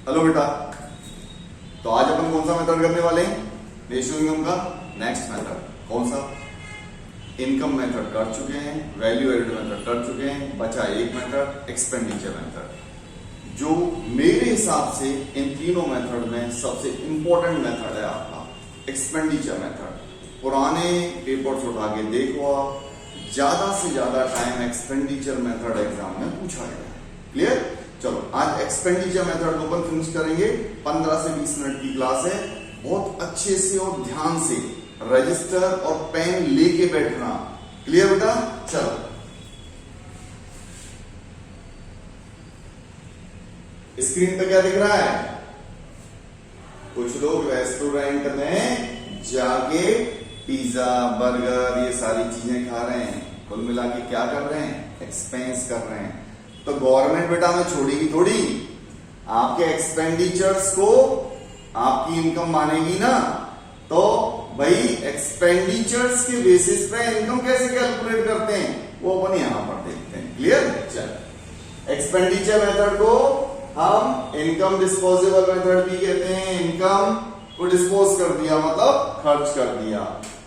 Hello बेटा, तो आज अपन कौन सा मेथड करने वाले हैं? रेशियो इनकम का नेक्स्ट मेथड कौन सा? इनकम मेथड कर चुके हैं, वैल्यू एडेड मेथड कर चुके हैं, बचा एक मेथड एक्सपेंडिचर मेथड, जो मेरे हिसाब से इन तीनों मेथड में सबसे इंपॉर्टेंट मेथड है आपका एक्सपेंडिचर मेथड। पुराने पेपर्स उठा के देखो, ज्यादा से ज्यादा टाइम एक्सपेंडिचर मेथड एग्जाम में पूछा गया। क्लियर? चलो आज एक्सपेंडिचर मेथड को अपन फिनिश करेंगे। 15 से 20 मिनट की क्लास है। बहुत अच्छे से और ध्यान से रजिस्टर और पेन लेके बैठना। क्लियर बेटा? चलो स्क्रीन पे क्या दिख रहा है? कुछ लोग रेस्टोरेंट में जाके पिज्जा बर्गर ये सारी चीजें खा रहे हैं। कुल मिला के क्या कर रहे हैं? एक्सपेंस कर रहे हैं। तो गवर्नमेंट बेटा में छोड़ेगी थोड़ी, आपके एक्सपेंडिचर्स को आपकी इनकम मानेगी ना। तो भाई एक्सपेंडिचर्स के बेसिस पे इनकम कैसे कैलकुलेट करते हैं वो अपन यहां पर देखते हैं। क्लियर? चल एक्सपेंडिचर मेथड को हम इनकम डिस्पोजेबल मेथड भी कहते हैं। इनकम को डिस्पोज कर दिया मतलब खर्च कर दिया।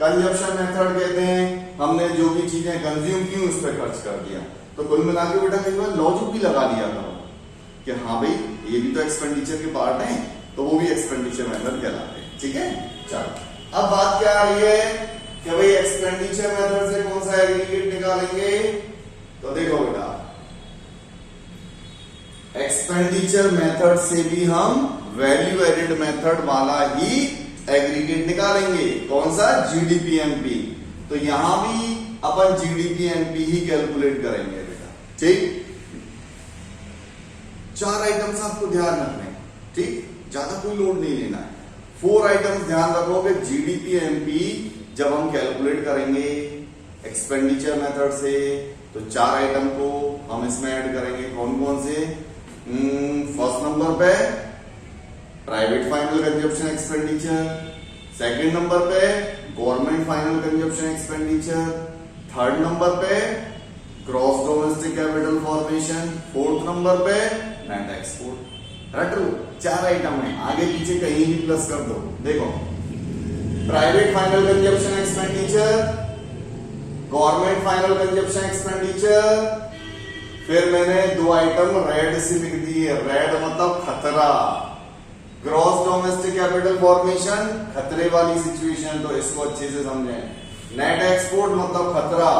कंजप्शन मेथड कहते हैं हमने जो भी चीजें कंज्यूम की उस पर खर्च कर दिया। तो कुल मिला के बेटा कई बार लॉजिक भी लगा लिया करो कि हाँ भाई ये भी तो एक्सपेंडिचर के पार्ट हैं, तो वो भी एक्सपेंडिचर मेथड कहलाते हैं। ठीक है? चलो अब बात क्या आ रही है कि भाई एक्सपेंडिचर मेथड से कौन सा एग्रीगेट निकालेंगे? तो देखो बेटा, एक्सपेंडिचर मेथड से भी हम वैल्यू एडेड मेथड वाला ही एग्रीगेट निकालेंगे। कौन सा? जीडीपीएमपी। तो यहां भी अपन जीडीपीएमपी ही कैलकुलेट करेंगे बेटा। ठीक? 4 आइटम्स आपको ध्यान रखने। ठीक? ज्यादा कोई लोड नहीं लेना है। 4 आइटम्स ध्यान रखोगे। जीडीपीएमपी जब हम कैलकुलेट करेंगे एक्सपेंडिचर मेथड से, तो 4 आइटम को हम इसमें ऐड करेंगे। कौन कौन से? फर्स्ट नंबर पे private final consumption expenditure, second number पे government final consumption expenditure, third number पे gross domestic capital formation, fourth number पे नेट एक्सपोर्ट। रट लो, 4 आइटम है, आगे पीछे कहीं भी प्लस कर दो। देखो, private final consumption expenditure, government final consumption expenditure, फिर मैंने 2 आइटम रेड से लिख दिए। रेड मतलब खतरा। ग्रॉस डोमेस्टिक कैपिटल फॉर्मेशन, खतरे वाली सिचुएशन, तो इसको अच्छे से समझें। नेट एक्सपोर्ट मतलब खतरा,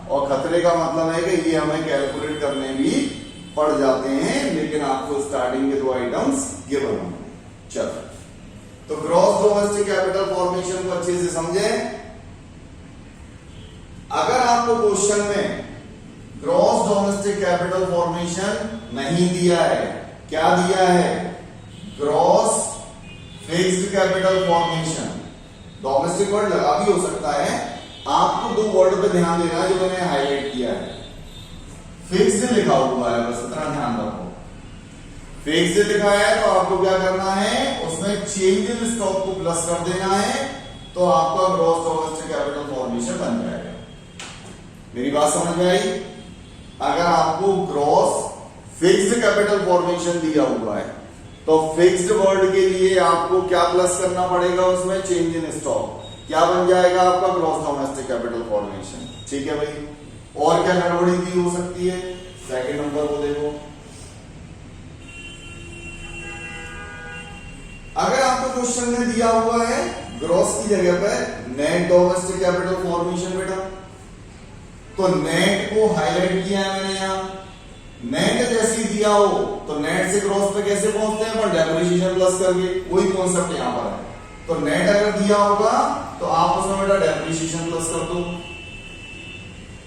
और खतरे का मतलब है कि ये हमें कैलकुलेट करने भी पड़ जाते हैं, लेकिन आपको स्टार्टिंग के 2 आइटम्स गिवन होंगे। चलो, तो ग्रॉस डोमेस्टिक कैपिटल फॉर्मेशन को अच्छे से समझें। अगर आपको क्वेश्चन में ग्रॉस डोमेस्टिक कैपिटल फॉर्मेशन नहीं दिया है, क्या दिया है? Gross fixed capital formation. Domestic word लगा भी हो सकता है। आपको 2 वर्ड पे ध्यान देना है जो मैंने हाईलाइट किया है। फिक्स्ड लिखा हुआ है, बस इतना ध्यान रखो। फिक्स्ड लिखा है तो आपको क्या करना है? उसमें चेंज इन स्टॉक को प्लस कर देना है, तो आपका ग्रॉस डोमेस्टिक कैपिटल फॉर्मेशन बन जाएगा। मेरी बात समझ में आई? अगर आपको ग्रॉस फिक्स्ड कैपिटल फॉर्मेशन दिया हुआ है तो फिक्स्ड वर्ड के लिए आपको क्या प्लस करना पड़ेगा? उसमें चेंज इन स्टॉक। क्या बन जाएगा आपका? Gross domestic capital formation. ठीक है भाई? और क्या गड़बड़ी की हो सकती है? सेकंड नंबर को देखो। अगर आपको क्वेश्चन में दिया हुआ है ग्रॉस की जगह पर नेट डोमेस्टिक कैपिटल फॉर्मेशन बेटा, तो नेट को हाईलाइट किया है मैंने यहां। नेट जैसे दिया हो तो नेट से ग्रॉस पे कैसे पहुंचते हैं? पर डेप्रिसिएशन प्लस करके। वही कॉन्सेप्ट यहां पर है। तो नेट अगर दिया होगा तो आप उसमें बेटा डेप्रिसिएशन प्लस कर दो,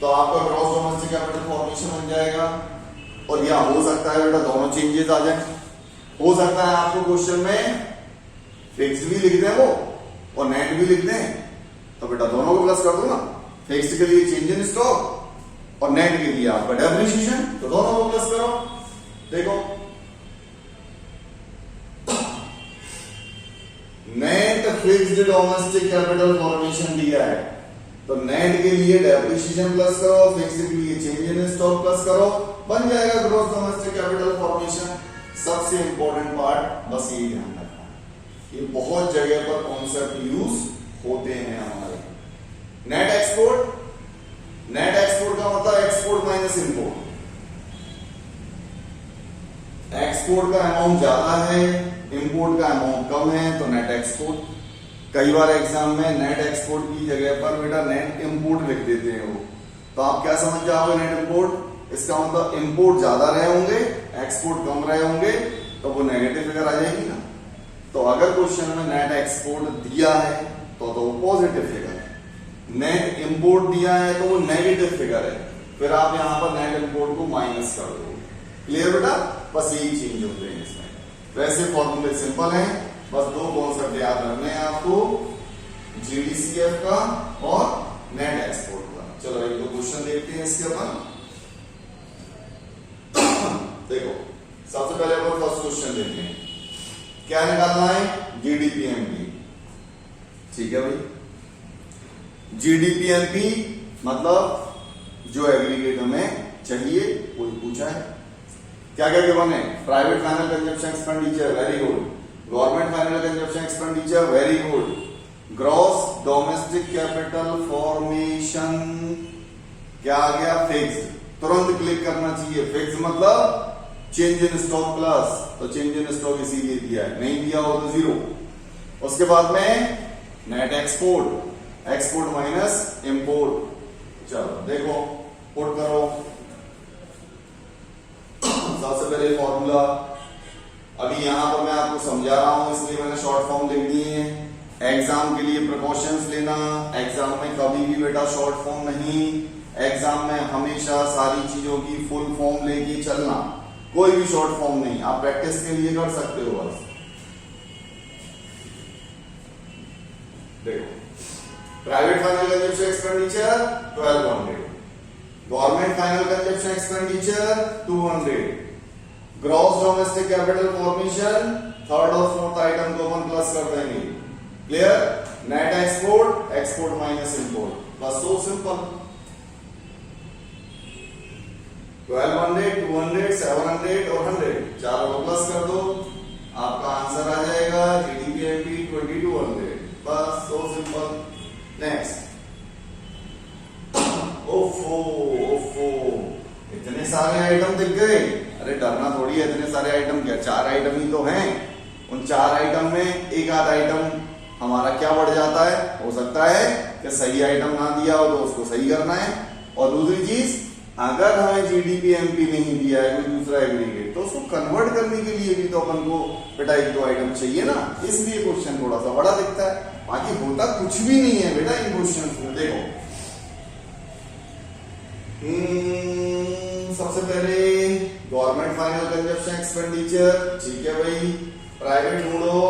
तो आपका ग्रॉस डोमेस्टिक कैपिटल फॉर्मेशन बन जाएगा। और यह हो सकता है बेटा दोनों चेंजेस आ जाए। हो सकता है आपको क्वेश्चन में फिक्स भी लिख दें वो और नेट भी लिख दें, तो बेटा दोनों को प्लस कर दो ना। फिक्स के लिए चेंज इन स्टॉक और नेट के लिए आपका डेप्रिसिएशन, तो दोनों को प्लस करो। देखो, net fixed domestic capital formation दिया है, तो नेट के लिए डेप्रिसिएशन प्लस करो, फिक्स्ड के लिए चेंज इन स्टॉक प्लस करो, बन जाएगा ग्रॉस डोमेस्टिक कैपिटल फॉर्मेशन। सबसे सबसे इंपॉर्टेंट पार्ट बस ये ध्यान रखना, ये बहुत जगह पर कॉन्सेप्ट यूज होते हैं हमारे। नेट एक्सपोर्ट, नेट एक्सपोर्ट का मतलब एक्सपोर्ट माइनस इंपोर्ट। एक्सपोर्ट का अमाउंट ज्यादा है, इंपोर्ट का अमाउंट कम है तो नेट एक्सपोर्ट। कई बार एग्जाम में नेट एक्सपोर्ट की जगह पर बेटा नेट इंपोर्ट लिख देते हैं वो, तो आप क्या समझ जाओगे नेट इंपोर्ट, इसका मतलब इंपोर्ट ज्यादा रहे होंगे, एक्सपोर्ट कम रहे होंगे, तो वो नेगेटिव फिगर आ जाएगी ना। तो अगर क्वेश्चन में नेट एक्सपोर्ट दिया है तो वो पॉजिटिव फिगर है, नेट इंपोर्ट दिया है तो वो नेगेटिव फिगर है, फिर आप यहां पर नेट इंपोर्ट को माइनस कर दो। क्लियर बेटा, बस यही चेंज होते हैं इसमें। वैसे फॉर्मूले सिंपल हैं, बस दो कॉन्सेप्ट याद रखने हैं आपको, जीडीसीएफ का और नेट एक्सपोर्ट का। चलो एक दो क्वेश्चन देखते हैं इसके अपन। देखो सबसे पहले अपन फर्स्ट क्वेश्चन देखते हैं, क्या निकालना है, जीडीपीएमपी। ठीक है भाई, जीडीपीएमपी मतलब जो एग्रीगेट हमें चाहिए वो पूछा है। क्या क्या गिवन है, private final consumption expenditure, very good. Government final consumption expenditure, very good. Gross domestic capital formation, क्या आ गया, फिक्स्ड। तुरंत क्लिक करना चाहिए, फिक्स मतलब चेंज इन स्टॉक प्लस, तो चेंज इन स्टॉक इसीलिए दिया है, नहीं दिया हो तो जीरो। उसके बाद में net export, export minus import. चलो देखो पुट करो, सबसे पहले फॉर्मूला, अभी यहां पर मैं आपको समझा रहा हूं इसलिए मैंने शॉर्ट फॉर्म लिख दिए हैं। एग्जाम के लिए प्रिकॉशंस लेना, एग्जाम में कभी भी बेटा शॉर्ट फॉर्म नहीं, एग्जाम में हमेशा सारी चीजों की फुल फॉर्म लेके चलना, कोई भी शॉर्ट फॉर्म नहीं। आप प्रैक्टिस के लिए कर सकते हो बस। देखो private final consumption expenditure 1200, government final consumption expenditure 200, gross domestic capital formation third और फोर्थ आइटम को अपन प्लस कर देंगे। Clear, net export, export minus import, बस सो सिंपल। 1200, 200, 700 और 100 चारों को प्लस कर दो, आपका आंसर आ जाएगा जीडीपीएमपी 2200, बस सो सिंपल। नेक्स्ट, ओफो ओफो इतने सारे आइटम दिख गए, अरे डरना थोड़ी है, इतने सारे आइटम क्या, 4 आइटम ही तो हैं। उन 4 आइटम में एक आध आइटम हमारा क्या बढ़ जाता है, हो सकता है कि सही आइटम ना दिया हो तो उसको सही करना है। और दूसरी चीज, अगर हमें जीडीपीएमपी नहीं दिया है कोई दूसरा एग्रीगेट, तो उसको कन्वर्ट करने के लिए भी तो अपन को बेटा 1-2 आइटम चाहिए ना, इसलिए क्वेश्चन थोड़ा सा बड़ा दिखता है। बाकी होता कुछ भी नहीं है बेटा इन क्वेश्चन में। देखो सबसे पहले गवर्नमेंट फाइनल कंजप्शन एक्सपेंडिचर, ठीक है भाई, प्राइवेट ढूंढो,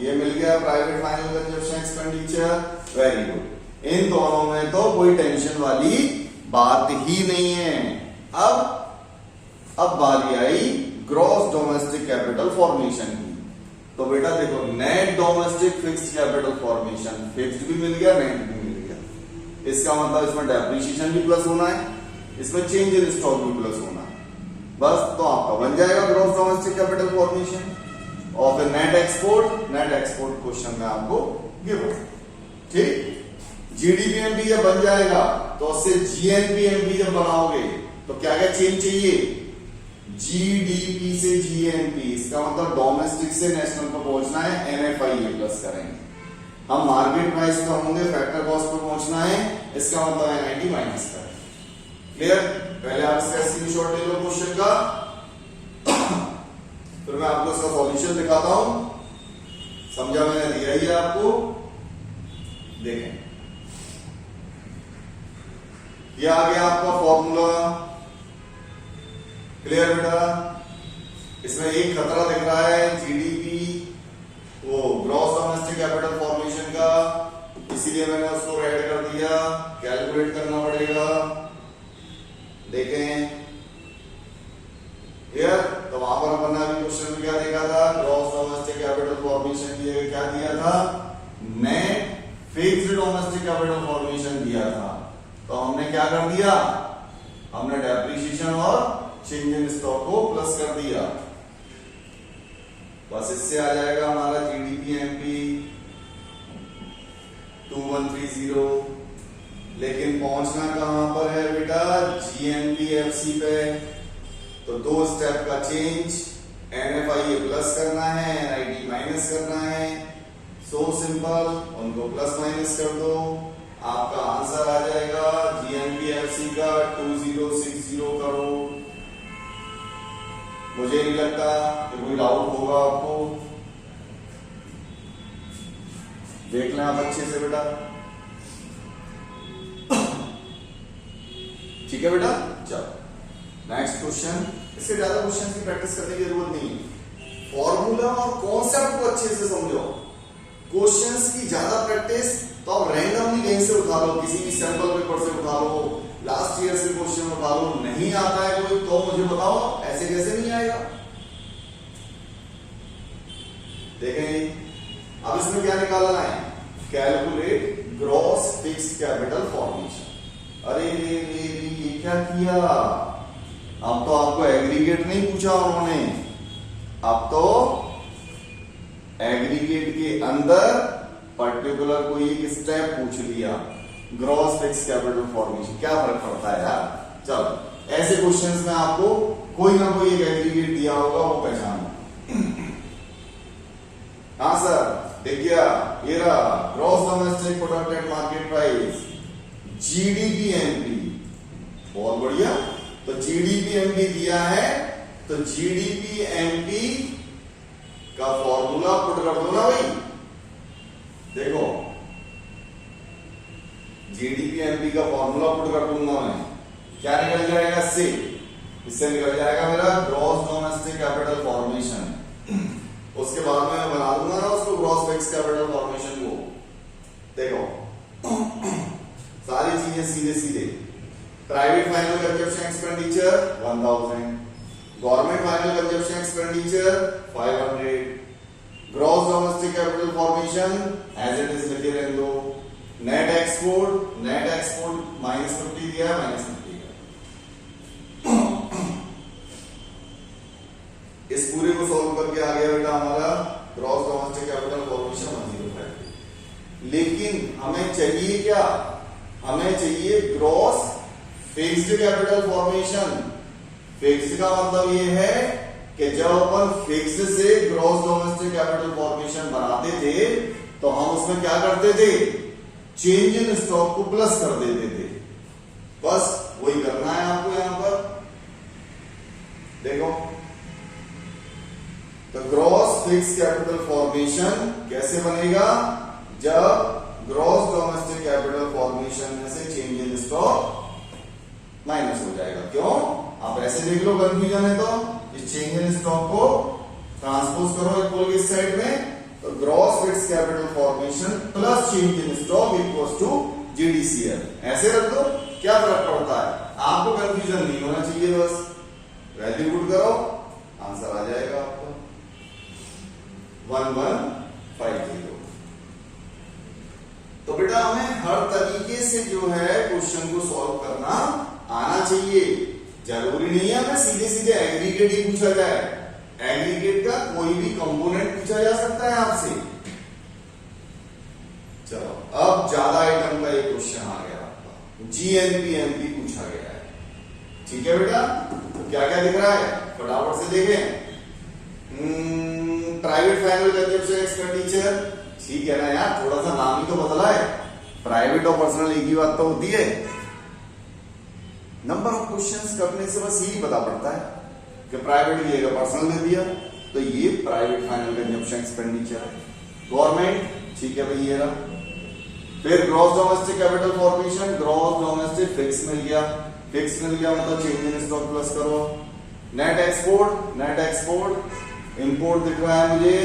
ये मिल गया private final consumption expenditure, very good. इन दोनों में तो कोई टेंशन वाली बात ही नहीं है। अब बारी आई ग्रॉस डोमेस्टिक कैपिटल फॉर्मेशन की, तो बेटा देखो net domestic fixed capital formation, fixed भी मिल गया, नेट भी मिल गया। इसका मतलब इसमें डेप्रिसिएशन भी प्लस होना है, इसमें चेंज इन स्टॉक भी प्लस होना है, बस तो आपका बन जाएगा ग्रॉस डोमेस्टिक कैपिटल फॉर्मेशन। और फिर नेट एक्सपोर्ट क्वेश्चन में आपको गिवन, ठीक। जीडीपीएमपी जब बन जाएगा तो उससे जीएनपीएमपी जब बनाओगे तो क्या क्या चेंज चाहिए, जीडीपी से जीएनपी, इसका मतलब डोमेस्टिक से नेशनल पर पहुंचना है, एनएफआई प्लस करेंगे हम, मार्केट प्राइस पे होंगे, फैक्टर कॉस्ट पे पहुंचना है, इसका मतलब एनआईटी माइनस करें। क्लियर, पहले आप इसका स्क्रीनशॉट ले लो क्वेश्चन का, फिर मैं आपको इसका सॉल्यूशन दिखाता हूं, समझा मैंने दिया ही आपको। देखें ये आ गया आपका फॉर्मूला, क्लियर बेटा। इसमें एक खतरा दिख रहा है जीडीपी, वो ग्रॉस डोमेस्टिक कैपिटल फॉर्मेशन का, इसीलिए मैंने उसको रेड कर दिया, कैलकुलेट करना पड़ेगा। देखें क्लियर, तो वहां पर अपन ने अभी क्वेश्चन में क्या देखा था, ग्रॉस डोमेस्टिक कैपिटल फॉर्मेशन दिया, क्या दिया था, net fixed domestic capital formation दिया था। तो हमने क्या कर दिया, हमने डेप्रिसिएशन और चेंज इन स्टॉक को प्लस कर दिया। बस इससे आ जाएगा हमारा जीडीपी एमपी 2130। लेकिन पहुंचना कहां पर है बेटा, जीएनपीएफसी पे। तो 2 स्टेप का चेंज, एनएफआईए प्लस करना है, एनआईटी माइनस करना है। सो सिंपल, उनको प्लस माइनस कर दो, आपका आंसर आ जाएगा जीएनपीएफसी का 2060 करोड़। मुझे नहीं लगता कि कोई डाउट होगा आपको। देख लें आप अच्छे से बेटा, ठीक है बेटा। चलो नेक्स्ट क्वेश्चन। इससे ज्यादा क्वेश्चन की प्रैक्टिस करने की जरूरत नहीं है, फॉर्मूला और कॉन्सेप्ट को अच्छे से समझो। क्वेश्चंस की ज्यादा प्रैक्टिस तो आप रैंडमली कहीं से उठा लो, किसी भी सैंपल पेपर से उठा लो, लास्ट ईयर से क्वेश्चन उठा लो। नहीं आता है कोई तो मुझे बताओ, ऐसे कैसे नहीं आएगा। देखें अब इसमें क्या निकालना है, calculate gross fixed capital formation. अरे ये क्या किया, अब तो आपको एग्रीगेट नहीं पूछा उन्होंने, अब तो एग्रीगेट के अंदर पर्टिकुलर कोई एक स्टेप पूछ लिया, ग्रॉस फिक्स्ड कैपिटल फॉर्मेशन। क्या फर्क पड़ता है यार। चलो ऐसे क्वेश्चंस में आपको कोई ना कोई एक एग्रीगेट दिया होगा, वो पहचानो। हाँ सर देख गया, ये रहा gross domestic product and market price, जीडीपीएमपी। बहुत बढ़िया। तो जीडीपीएमपी दिया है, तो जीडीपीएमपी का फॉर्मूला पुट कर दो ना भाई। देखो जीडीपीएमपी का फॉर्मूला पुट कर दूंगा मैं, क्या निकल जाएगा इससे निकल जाएगा मेरा ग्रॉस डोमेस्टिक कैपिटल फॉर्मेशन। उसके बाद में मैं बना दूंगा ना उसको ग्रॉस फिक्स्ड कैपिटल फॉर्मेशन को। देखो सारी चीजें सीधे सीधे, private final consumption expenditure 1000, government final consumption expenditure 500, gross domestic capital formation as it is लिखे रहने दो। नेट एक्सपोर्ट -50 दिया है, -50 इस पूरे को सॉल्व करके आ गया बेटा हमारा ग्रॉस डोमेस्टिक कैपिटल फॉर्मेशन 105। लेकिन हमें चाहिए क्या, हमें चाहिए gross fixed capital formation. Fixed का मतलब ये है कि जब अपन फिक्स्ड से ग्रॉस डोमेस्टिक कैपिटल फॉर्मेशन बनाते थे तो हम उसमें क्या करते थे, चेंज इन स्टॉक को प्लस कर देते थे। बस वही करना है आपको यहां पर। देखो तो ग्रॉस फिक्स्ड कैपिटल फॉर्मेशन कैसे बनेगा, जब ग्रॉस डोमेस्टिक कैपिटल फॉर्मेशन में से चेंज इन स्टॉक माइनस हो जाएगा। क्यों, आप ऐसे देख लो, कंफ्यूजन है तो इस चेंज इन स्टॉक को ट्रांसपोज करो इक्वल इस साइड में, तो gross fixed capital formation plus change in stock equals to GDCL. ऐसे रख दो, क्या फर्क पड़ता है, आपको कंफ्यूजन नहीं होना चाहिए। बस वैल्यू पुट करो, आंसर आ जाएगा आपका 1150। तो बेटा हमें हर तरीके से जो है क्वेश्चन को सॉल्व करना आना चाहिए। जरूरी नहीं है हमें सीधे सीधे एग्रीगेट ही पूछा जाए, एग्रीगेट का कोई भी कंपोनेंट पूछा जा सकता है आपसे। चलो अब ज्यादा आइटम का एक क्वेश्चन आ गया आपका, जीएनपीएमपी पूछा गया है। ठीक है बेटा, तो क्या क्या दिख रहा है फटाफट से देखें। प्राइवेट फाइनल कंजप्शन एक्सपेंडिचर, ठीक है ना यार, थोड़ा सा नाम ही तो बदला है, प्राइवेट और पर्सनल एक ही बात तो होती है। नंबर ऑफ क्वेश्चंस करने से बस यही पता पड़ता है कि प्राइवेट दिएगा पर्सनल दे दिया, तो ये प्राइवेट फाइनल कंजप्शन एक्सपेंडिचर है। गवर्नमेंट, ठीक है भाई ये रहा। फिर gross domestic capital formation, gross domestic fix मिल गया, फिक्स मिल गया मतलब चेंज इन स्टॉक प्लस करो। Net export, net export, import दिख रहा है मुझे,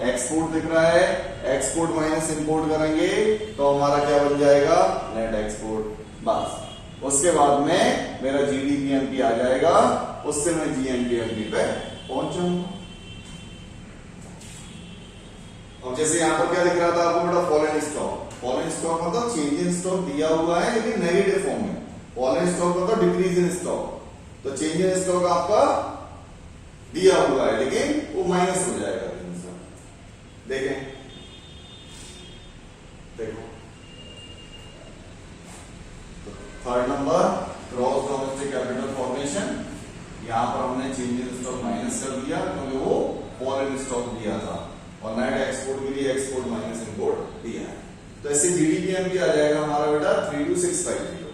एक्सपोर्ट दिख रहा है, एक्सपोर्ट माइनस इंपोर्ट करेंगे तो हमारा क्या बन जाएगा, नेट एक्सपोर्ट। बस उसके बाद में मेरा जीडीपीएमपी आ जाएगा, उससे मैं जीएनपीएमपी पे पहुंच जाऊंगा। अब जैसे यहां पर क्या दिख रहा था आपको बेटा, फॉरेन स्टॉक, फॉरेन स्टॉक मतलब चेंज इन स्टॉक दिया हुआ है लेकिन नेगेटिव फॉर्म में, फॉरेन स्टॉक मतलब डिक्रीज इन स्टॉक, तो चेंज इन स्टॉक आपका दिया हुआ है लेकिन वो माइनस हो जाएगा। देखें, देखो third number gross domestic capital formation, यहां पर हमने चेंज इन स्टॉक माइनस कर दिया क्योंकि वो फॉरेन स्टॉक दिया था और नेट एक्सपोर्ट के लिए एक्सपोर्ट माइनस इंपोर्ट दिया है। तो ऐसे जीडीपीएमपी आ जाएगा हमारा बेटा 32650।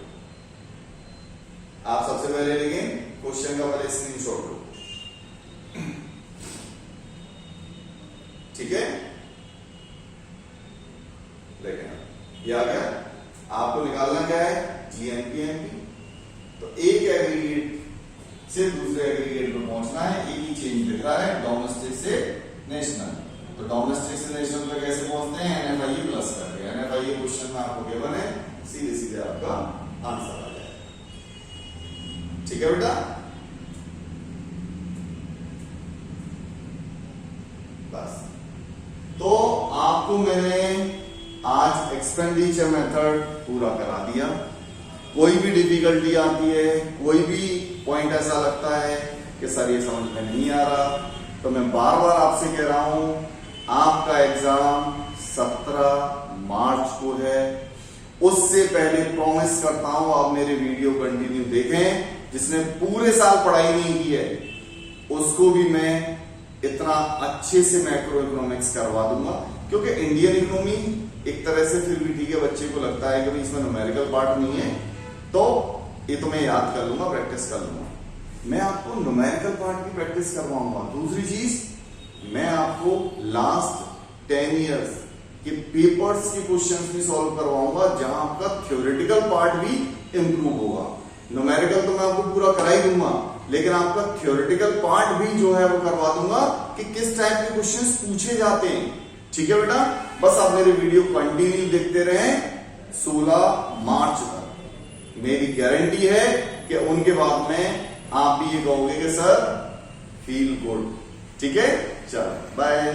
आप सबसे पहले लेकिन क्वेश्चन का पहले स्क्रीनशॉट लो, ठीक है। लेकिन ये आ गया, आपको निकालना क्या है, जीएनपीएमपी। तो एक एग्रीगेट से दूसरे एग्रीगेट पर पहुंचना है, एक ही चेंज दिख रहा है, डोमेस्टिक से नेशनल। तो डोमेस्टिक से नेशनल पे कैसे पहुंचते हैं, एनएफआईए प्लस करके। एनएफआईए क्वेश्चन में आपको गिवन है, सीधे सीधे आपका आंसर आ जाएगा, ठीक है बेटा। बस, तो आपको मैंने आज एक्सपेंडिचर मेथड पूरा करा दिया। कोई भी डिफिकल्टी आती है, कोई भी पॉइंट ऐसा लगता है कि सर ये समझ में नहीं आ रहा, तो मैं बार बार आपसे कह रहा हूं, आपका एग्जाम 17 मार्च को है। उससे पहले प्रॉमिस करता हूं आप मेरे वीडियो कंटिन्यू देखें। जिसने पूरे साल पढ़ाई नहीं की है उसको भी मैं इतना अच्छे से मैक्रो इकोनॉमिक्स करवा दूंगा, क्योंकि इंडियन इकोनॉमी एक तरह से फिर भी ठीक है, बच्चे को लगता है कि इसमें न्यूमेरिकल पार्ट नहीं है, तो ये तो मैं याद कर लूंगा, प्रैक्टिस कर लूंगा। मैं आपको न्यूमेरिकल पार्ट की प्रैक्टिस करवाऊंगा। दूसरी चीज, मैं आपको लास्ट 10 इयर्स के पेपर्स के क्वेश्चंस भी सॉल्व करवाऊंगा, जहां आपका थ्योरेटिकल पार्ट भी इंप्रूव होगा। न्यूमेरिकल तो मैं आपको पूरा करा ही दूंगा, लेकिन आपका थ्योरेटिकल पार्ट भी जो है वो करवा दूंगा कि किस टाइप के क्वेश्चंस पूछे जाते हैं, ठीक है बेटा। बस आप मेरे वीडियो कंटिन्यू देखते रहें 16 मार्च तक। मेरी गारंटी है कि उनके बाद में आप भी ये कहोगे कि सर फील गुड, ठीक है। चलो बाय।